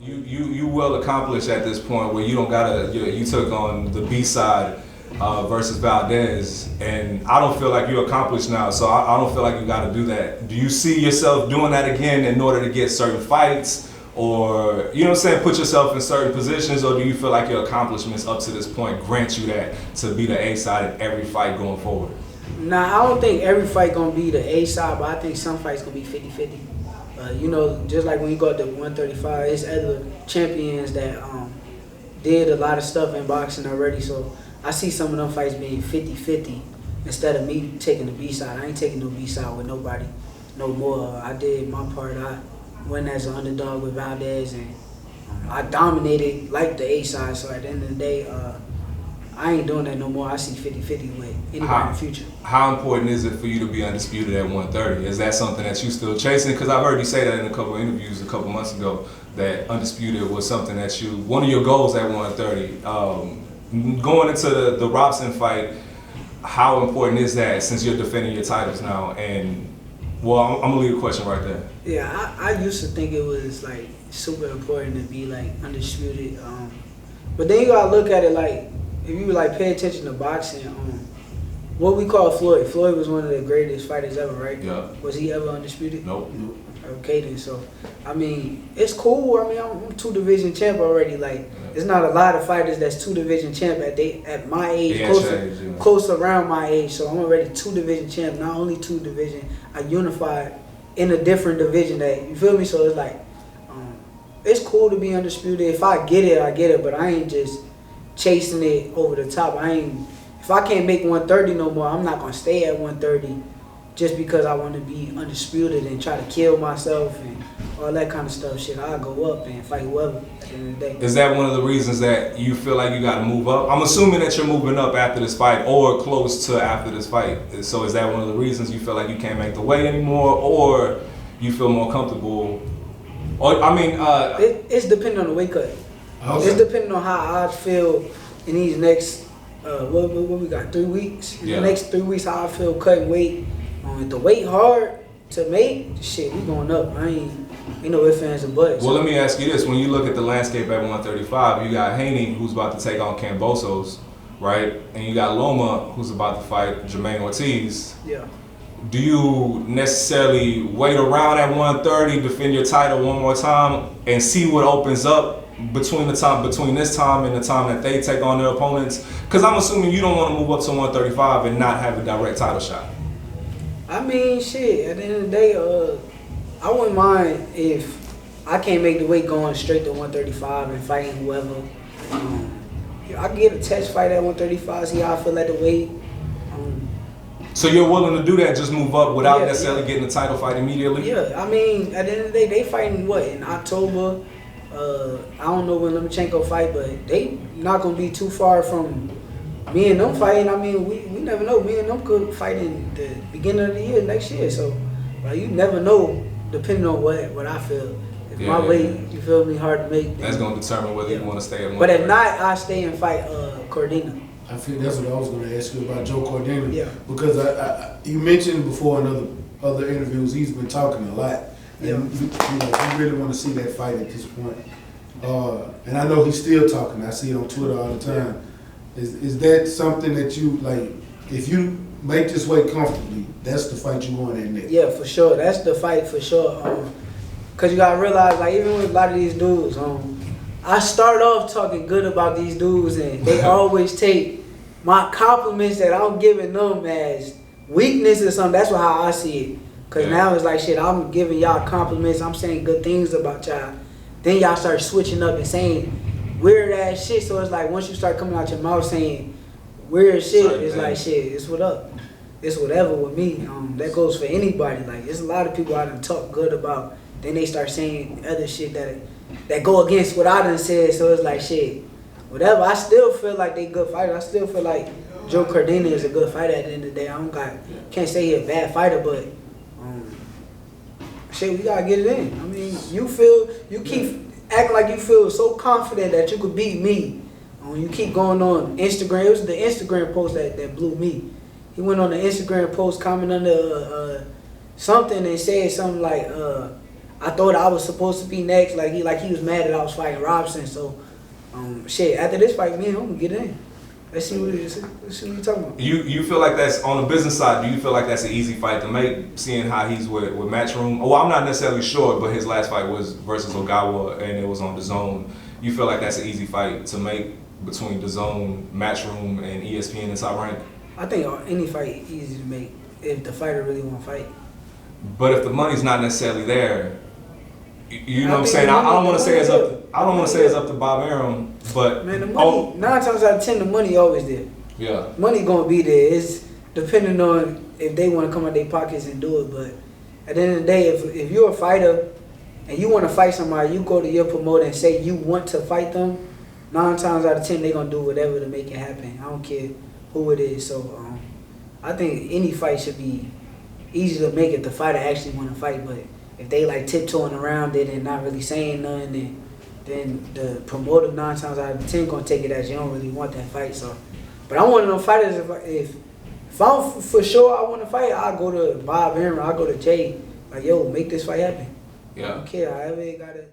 You well accomplished at this point where you don't gotta. You took on the B side versus Valdez, and I don't feel like you're accomplished now. So I don't feel like you got to do that. Do you see yourself doing that again in order to get certain fights, or you know what I'm saying, put yourself in certain positions, or do you feel like your accomplishments up to this point grant you that to be the A side in every fight going forward? Nah, I don't think every fight gonna be the A side, but I think some fights gonna be 50-50. You know, just like when you go up to 135, it's other champions that did a lot of stuff in boxing already. So I see some of them fights being 50-50 instead of me taking the B side. I ain't taking no B side with nobody no more. I did my part. I went as an underdog with Valdez, and I dominated like the A side. So at the end of the day, I ain't doing that no more. I see 50-50 with anybody in the future. How important is it for you to be undisputed at 130? Is that something that you still chasing? Because I've heard you say that in a couple of interviews a couple months ago, that undisputed was something that one of your goals at 130. Going into the Robson fight, how important is that since you're defending your titles now? And well, I'm gonna leave a question right there. Yeah, I used to think it was like super important to be like undisputed, but then you gotta look at it like, if you like pay attention to boxing, what we call Floyd. Floyd was one of the greatest fighters ever, right? Yeah. Was he ever undisputed? Nope. Okay then, so I mean, it's cool. I mean, I'm 2 division champ already. Like, there's not a lot of fighters that's 2 division champ at my age, close around my age. So I'm already 2 division champ. Not only 2 division, I unified in a different division. That, you feel me? So it's like, it's cool to be undisputed. If I get it, I get it. But I ain't just chasing it over the top. If I can't make 130 no more, I'm not gonna stay at 130 just because I want to be undisputed and try to kill myself and all that kind of stuff. Shit, I'll go up and fight whoever at the end of the day. Is that one of the reasons that you feel like you got to move up? I'm assuming that you're moving up after this fight or close to after this fight. So is that one of the reasons you feel like you can't make the weight anymore, or you feel more comfortable? Or I mean, it's depending on the weight cut. Okay. It's depending on how I feel in these next, what we got, 3 weeks? In the next 3 weeks, how I feel cutting weight. If the weight hard to make, shit, we going up. I ain't no ifs, ands, and buts. Well, let me ask you this. When you look at the landscape at 135, you got Haney, who's about to take on Cambosos, right? And you got Loma, who's about to fight Jermaine Ortiz. Yeah. Do you necessarily wait around at 130, defend your title one more time, and see what opens up between this time and the time that they take on their opponents? Because I'm assuming you don't want to move up to 135 and not have a direct title shot. I mean, shit, at the end of the day, I wouldn't mind if I can't make the weight going straight to 135 and fighting whoever. I can get a test fight at 135, see how I feel at the weight. So you're willing to do that, just move up without necessarily getting a title fight immediately? Yeah, I mean, at the end of the day, they fighting what, in October? I don't know when Lomachenko fight, but they not gonna be too far from me and them fighting. I mean, we never know. Me and them could fight in the beginning of the year next year. So you never know, depending on what I feel. If my weight, you feel me, hard to make. That's gonna determine whether you want to stay at 130. But at night, I stay and fight Cordina. I feel that's what I was going to ask you about Joe Cordina. Yeah. Because you mentioned before in other interviews, he's been talking a lot. And you really want to see that fight at this point. And I know he's still talking. I see it on Twitter all the time. Is that something that you, like, if you make this weight comfortably, that's the fight you want in next? Yeah, for sure. That's the fight for sure. Because you got to realize, like, even with a lot of these dudes, I start off talking good about these dudes, and they always take my compliments that I'm giving them as weakness or something. That's how I see it. Because now it's like, shit, I'm giving y'all compliments. I'm saying good things about y'all. Then y'all start switching up and saying weird ass shit. So it's like, once you start coming out your mouth saying weird shit, it's like, shit, it's what up. It's whatever with me. That goes for anybody. Like, there's a lot of people I done talk good about. Then they start saying other shit that go against what I done said. So it's like, shit, whatever. I still feel like they good fighters. I still feel like Joe Cordina is a good fighter at the end of the day. Can't say he a bad fighter, but shit, we gotta get it in. I mean, you keep acting like you feel so confident that you could beat me. You keep going on Instagram. It was the Instagram post that blew me. He went on the Instagram post, comment under something and said something like, I thought I was supposed to be next. Like he was mad that I was fighting Robson. So, shit. After this fight, me and him gonna get in. Let's see what you're talking about. You feel like that's on the business side? Do you feel like that's an easy fight to make? Seeing how he's with Matchroom. Well, I'm not necessarily sure, but his last fight was versus Ogawa, and it was on DAZN. You feel like that's an easy fight to make between DAZN, Matchroom, and ESPN and Top Rank? I think any fight easy to make if the fighter really want to fight. But if the money's not necessarily there, you know what I'm saying? I don't want to say it's up. I don't want to say it's up to Bob Arum, but man, the money 9 times out of 10, the money always there. Yeah, money gonna be there. It's depending on if they want to come out their pockets and do it. But at the end of the day, if you're a fighter and you want to fight somebody, you go to your promoter and say you want to fight them. 9 times out of 10, they gonna do whatever to make it happen. I don't care who it is. So I think any fight should be easy to make if the fighter actually want to fight. But if they like tiptoeing around it and not really saying nothing, then the promoter 9 times out of 10 gonna take it as you don't really want that fight. So, but I'm one of them fighters. If I'm for sure I want to fight, I'll go to Bob Arum, I'll go to Jay. Like, yo, make this fight happen. yeah. I don't care. However it gotta.